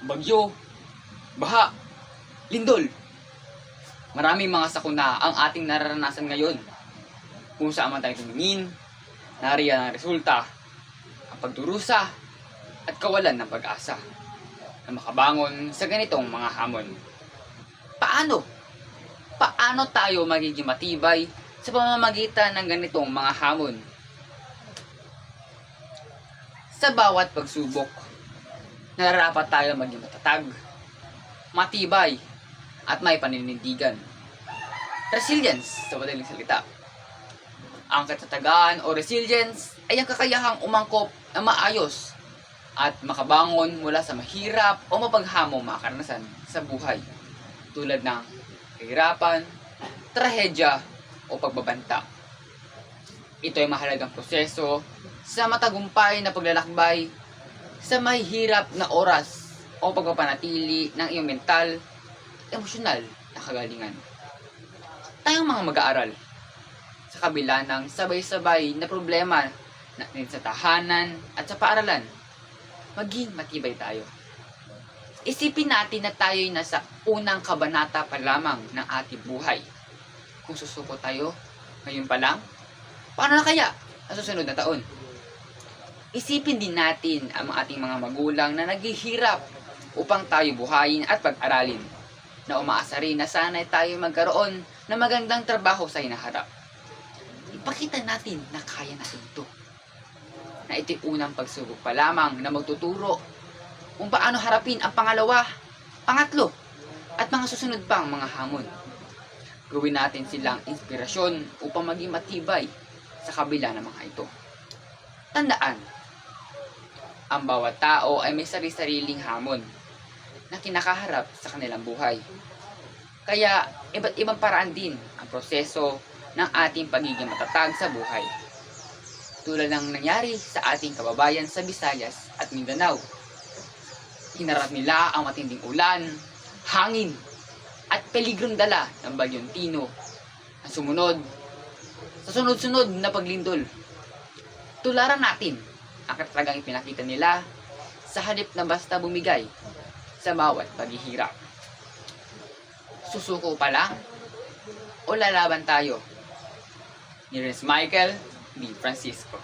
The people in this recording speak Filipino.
bagyo, baha, lindol. Maraming mga sakuna ang ating nararanasan ngayon. Kung saan man tayo tumingin, nariyan ang resulta, ang pagdurusa at kawalan ng pag-asa na makabangon sa ganitong mga hamon. Paano? Paano tayo magiging matibay sa pamamagitan ng ganitong mga hamon? Sa bawat pagsubok, nararapat tayo maging matatag, matibay, at may paninindigan. Resilience sa madaling salita. Ang katatagan o resilience ay ang kakayahang umangkop na maayos at makabangon mula sa mahirap o mapaghamong mga karanasan sa buhay, tulad ng kahirapan, trahedya o pagbabanta. Ito ay mahalagang proseso sa matagumpay na paglalakbay sa mahihirap na oras o pagpapanatili ng iyong mental, emosyonal na kagalingan. Tayong mga mag-aaral, sa kabila ng sabay-sabay na problema natin sa tahanan at sa paaralan, maging matibay tayo. Isipin natin na tayo'y nasa unang kabanata pa lamang ng ating buhay. Kung susuko tayo ngayon pa lang, paano na kaya ang susunod na taon? Isipin din natin ang ating mga magulang na naghihirap upang tayo buhayin at pag-aralin, na umaasa rin na sana'y tayo magkaroon ng magandang trabaho sa hinaharap. Ipakita natin na kaya natin ito. Na ito'y unang pagsubok pa lamang na magtuturo kung paano harapin ang pangalawa, pangatlo, at mga susunod pang mga hamon. Gawin natin silang inspirasyon upang maging matibay sa kabila ng mga ito. Tandaan, ang bawat tao ay may sari-sariling hamon na kinakaharap sa kanilang buhay. Kaya, iba't ibang paraan din ang proseso ng ating pagiging matatag sa buhay. Tulad ng nangyari sa ating kababayan sa Visayas at Mindanao. Hinarap nila ang matinding ulan, hangin, at peligrong dala ng bagyong Tino na sumunod sa sunod-sunod na paglindol. Tularan natin ang katatagang ipinakita nila sa halip na basta bumigay sa bawat paghihirap. Susuko pa lang o lalaban tayo? Ni Renz Michael D. Francisco.